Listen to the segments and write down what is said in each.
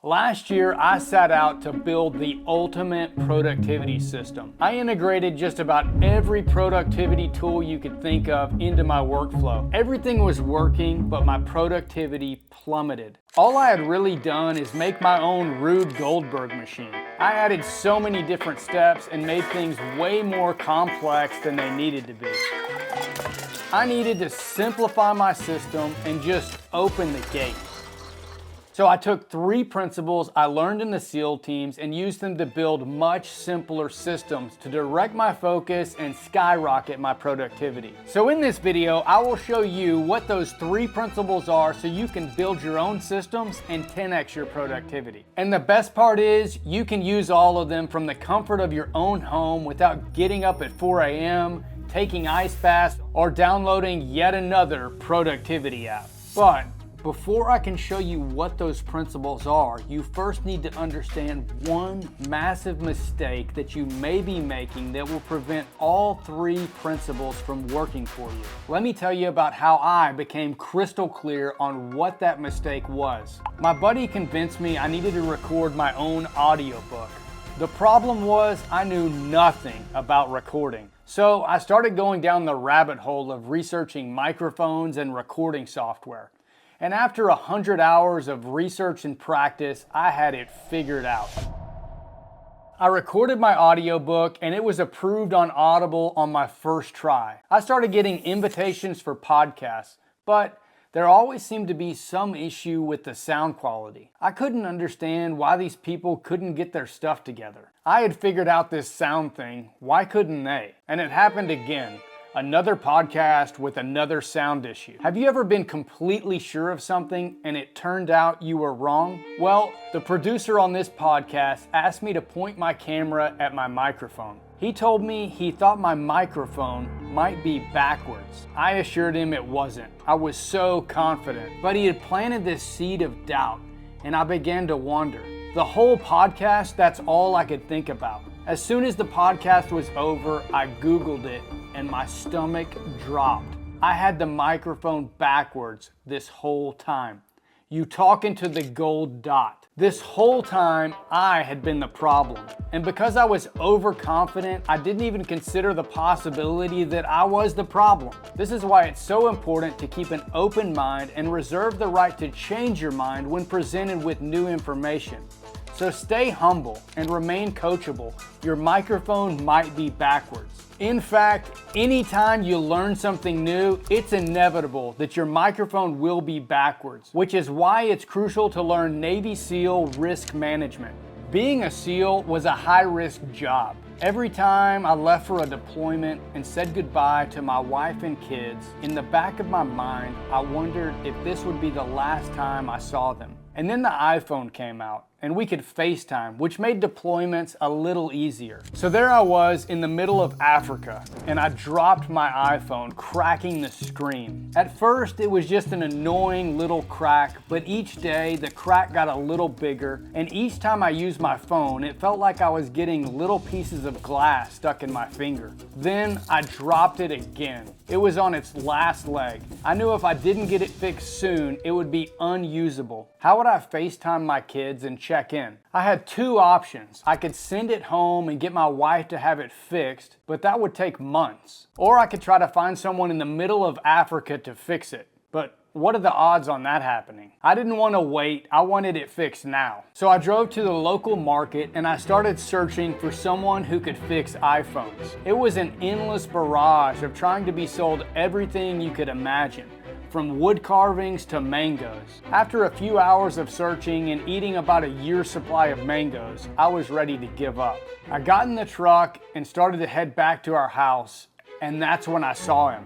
Last year, I set out to build the ultimate productivity system. I integrated just about every productivity tool you could think of into my workflow. Everything was working, but my productivity plummeted. All I had really done is make my own Rube Goldberg machine. I added so many different steps and made things way more complex than they needed to be. I needed to simplify my system and just open the gate. So I took 3 principles I learned in the SEAL teams and used them to build much simpler systems to direct my focus and skyrocket my productivity. So in this video, I will show you what those 3 principles are so you can build your own systems and 10x your productivity. And the best part is you can use all of them from the comfort of your own home without getting up at 4 a.m., taking ice baths, or downloading yet another productivity app. But before I can show you what those principles are, you first need to understand one massive mistake that you may be making that will prevent all 3 principles from working for you. Let me tell you about how I became crystal clear on what that mistake was. My buddy convinced me I needed to record my own audiobook. The problem was I knew nothing about recording. So I started going down the rabbit hole of researching microphones and recording software. And after 100 hours of research and practice, I had it figured out. I recorded my audiobook and it was approved on Audible on my first try. I started getting invitations for podcasts, but there always seemed to be some issue with the sound quality. I couldn't understand why these people couldn't get their stuff together. I had figured out this sound thing, why couldn't they? And it happened again. Another podcast with another sound issue. Have you ever been completely sure of something and it turned out you were wrong? Well, the producer on this podcast asked me to point my camera at my microphone. He told me he thought my microphone might be backwards. I assured him it wasn't. I was so confident. But he had planted this seed of doubt and I began to wonder. The whole podcast, that's all I could think about. As soon as the podcast was over, I Googled it and my stomach dropped. I had the microphone backwards this whole time. You talking to the gold dot. This whole time, I had been the problem. And because I was overconfident, I didn't even consider the possibility that I was the problem. This is why it's so important to keep an open mind and reserve the right to change your mind when presented with new information. So stay humble and remain coachable. Your microphone might be backwards. In fact, anytime you learn something new, it's inevitable that your microphone will be backwards, which is why it's crucial to learn Navy SEAL risk management. Being a SEAL was a high-risk job. Every time I left for a deployment and said goodbye to my wife and kids, in the back of my mind, I wondered if this would be the last time I saw them. And then the iPhone came out and we could FaceTime, which made deployments a little easier. So there I was in the middle of Africa and I dropped my iPhone, cracking the screen. At first it was just an annoying little crack, but each day the crack got a little bigger, and each time I used my phone it felt like I was getting little pieces of glass stuck in my finger. Then I dropped it again. It was on its last leg. I knew if I didn't get it fixed soon, it would be unusable. How would I FaceTime my kids and check in? I had 2 options. I could send it home and get my wife to have it fixed, but that would take months. Or I could try to find someone in the middle of Africa to fix it. But what are the odds on that happening? I didn't want to wait, I wanted it fixed now. So I drove to the local market and I started searching for someone who could fix iPhones. It was an endless barrage of trying to be sold everything you could imagine, from wood carvings to mangoes. After a few hours of searching and eating about a year's supply of mangoes, I was ready to give up. I got in the truck and started to head back to our house, and that's when I saw him.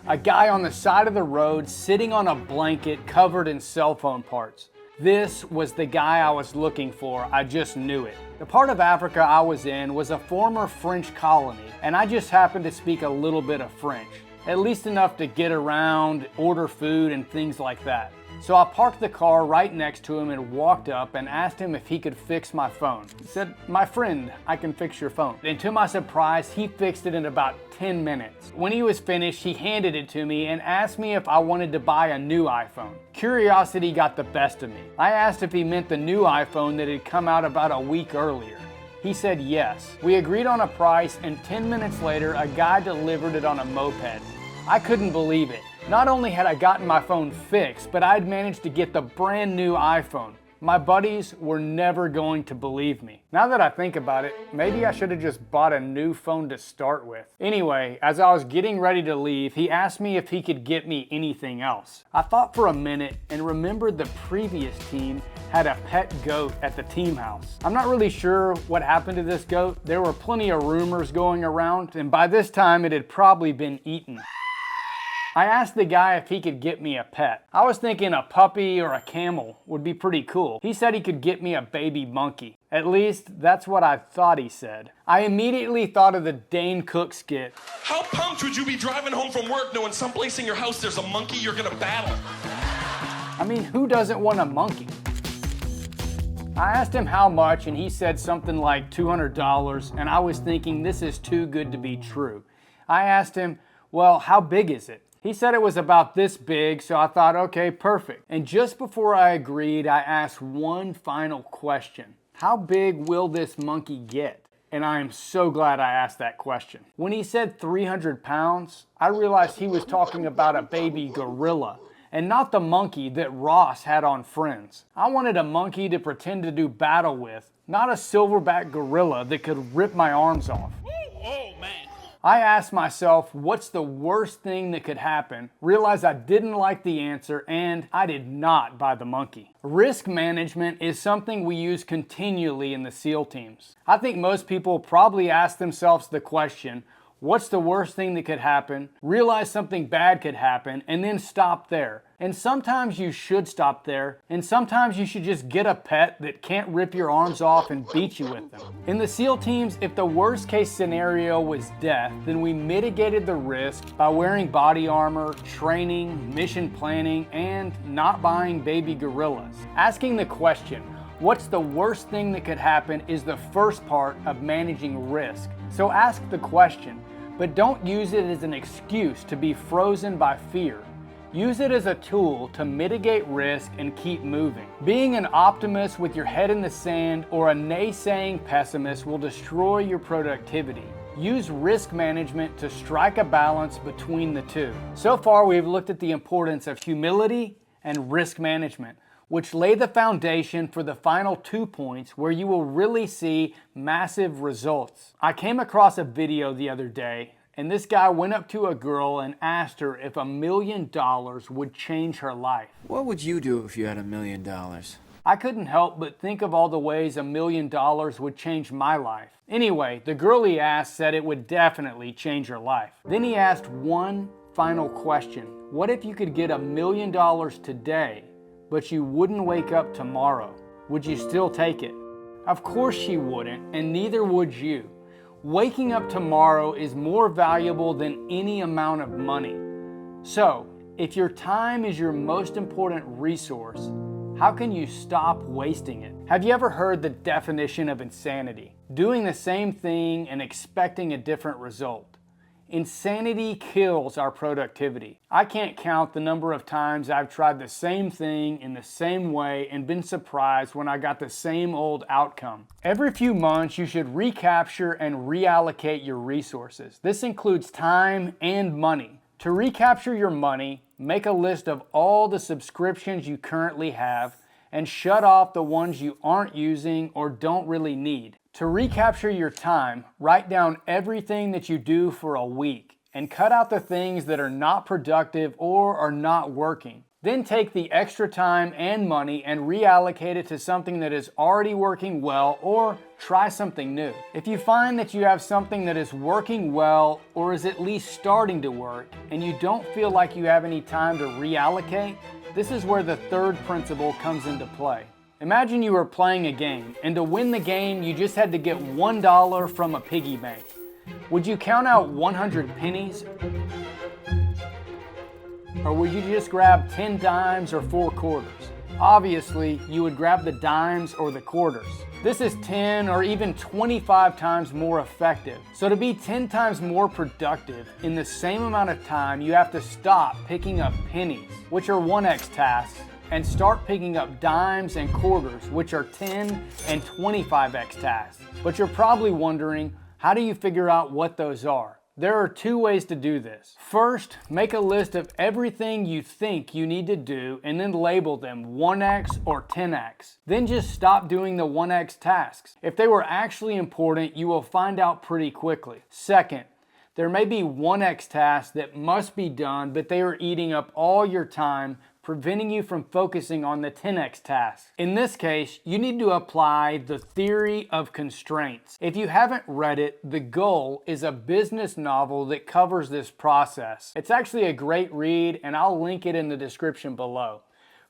A guy on the side of the road sitting on a blanket covered in cell phone parts. This was the guy I was looking for, I just knew it. The part of Africa I was in was a former French colony, and I just happened to speak a little bit of French. At least enough to get around, order food, and things like that. So I parked the car right next to him and walked up and asked him if he could fix my phone. He said, "My friend, I can fix your phone." And to my surprise, he fixed it in about 10 minutes. When he was finished, he handed it to me and asked me if I wanted to buy a new iPhone. Curiosity got the best of me. I asked if he meant the new iPhone that had come out about a week earlier. He said yes. We agreed on a price, and 10 minutes later, a guy delivered it on a moped. I couldn't believe it. Not only had I gotten my phone fixed, but I'd managed to get the brand new iPhone. My buddies were never going to believe me. Now that I think about it, maybe I should have just bought a new phone to start with. Anyway, as I was getting ready to leave, he asked me if he could get me anything else. I thought for a minute and remembered the previous team had a pet goat at the team house. I'm not really sure what happened to this goat. There were plenty of rumors going around, and by this time it had probably been eaten. I asked the guy if he could get me a pet. I was thinking a puppy or a camel would be pretty cool. He said he could get me a baby monkey. At least, that's what I thought he said. I immediately thought of the Dane Cook skit. How pumped would you be driving home from work knowing someplace in your house there's a monkey you're gonna battle? I mean, who doesn't want a monkey? I asked him how much and he said something like $200, and I was thinking this is too good to be true. I asked him, well, how big is it? He said it was about this big, so I thought, okay, perfect. And just before I agreed, I asked one final question. How big will this monkey get? And I am so glad I asked that question. When he said 300 pounds, I realized he was talking about a baby gorilla and not the monkey that Ross had on Friends. I wanted a monkey to pretend to do battle with, not a silverback gorilla that could rip my arms off. Oh, man. I asked myself, what's the worst thing that could happen? Realized I didn't like the answer, and I did not buy the monkey. Risk management is something we use continually in the SEAL teams. I think most people probably ask themselves the question, what's the worst thing that could happen? Realize something bad could happen, and then stop there. And sometimes you should stop there, and sometimes you should just get a pet that can't rip your arms off and beat you with them. In the SEAL teams, if the worst case scenario was death, then we mitigated the risk by wearing body armor, training, mission planning, and not buying baby gorillas. Asking the question, what's the worst thing that could happen, is the first part of managing risk. So ask the question, but don't use it as an excuse to be frozen by fear. Use it as a tool to mitigate risk and keep moving. Being an optimist with your head in the sand or a naysaying pessimist will destroy your productivity. Use risk management to strike a balance between the two. So far, we've looked at the importance of humility and risk management, which lay the foundation for the final 2 points where you will really see massive results. I came across a video the other day, and this guy went up to a girl and asked her if $1 million would change her life. What would you do if you had $1 million? I couldn't help but think of all the ways $1 million would change my life. Anyway, the girl he asked said it would definitely change her life. Then he asked one final question. What if you could get $1 million today, but you wouldn't wake up tomorrow? Would you still take it? Of course she wouldn't, and neither would you. Waking up tomorrow is more valuable than any amount of money. So, if your time is your most important resource, how can you stop wasting it? Have you ever heard the definition of insanity? Doing the same thing and expecting a different result. Insanity kills our productivity. I can't count the number of times I've tried the same thing in the same way and been surprised when I got the same old outcome. Every few months, you should recapture and reallocate your resources. This includes time and money. To recapture your money, make a list of all the subscriptions you currently have and shut off the ones you aren't using or don't really need. To recapture your time, write down everything that you do for a week and cut out the things that are not productive or are not working. Then take the extra time and money and reallocate it to something that is already working well, or try something new. If you find that you have something that is working well or is at least starting to work and you don't feel like you have any time to reallocate, this is where the third principle comes into play. Imagine you were playing a game, and to win the game, you just had to get $1 from a piggy bank. Would you count out 100 pennies? or would you just grab 10 dimes or 4 quarters? Obviously, you would grab the dimes or the quarters. This is 10 or even 25 times more effective. So to be 10 times more productive in the same amount of time, you have to stop picking up pennies, which are 1x tasks, and start picking up dimes and quarters, which are 10 and 25x tasks. But you're probably wondering, how do you figure out what those are? There are 2 ways to do this. First, make a list of everything you think you need to do and then label them 1x or 10x. Then just stop doing the 1x tasks. If they were actually important, you will find out pretty quickly. Second, there may be 1x tasks that must be done, but they are eating up all your time, preventing you from focusing on the 10x tasks. In this case, you need to apply the theory of constraints. If you haven't read it, The Goal is a business novel that covers this process. It's actually a great read, and I'll link it in the description below.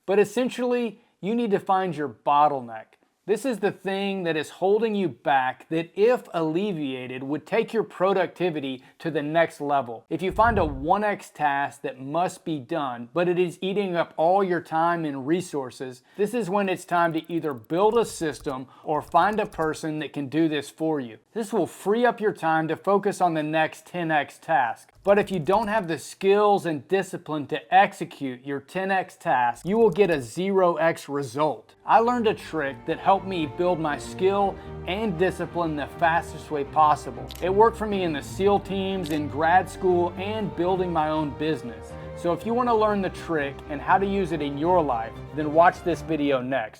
But essentially, you need to find your bottleneck. This is the thing that is holding you back that, if alleviated, would take your productivity to the next level. If you find a 1x task that must be done, but it is eating up all your time and resources, this is when it's time to either build a system or find a person that can do this for you. This will free up your time to focus on the next 10x task. But if you don't have the skills and discipline to execute your 10x task, you will get a 0x result. I learned a trick that helped me build my skill and discipline the fastest way possible. It worked for me in the SEAL teams, in grad school, and building my own business. So if you want to learn the trick and how to use it in your life, then watch this video next.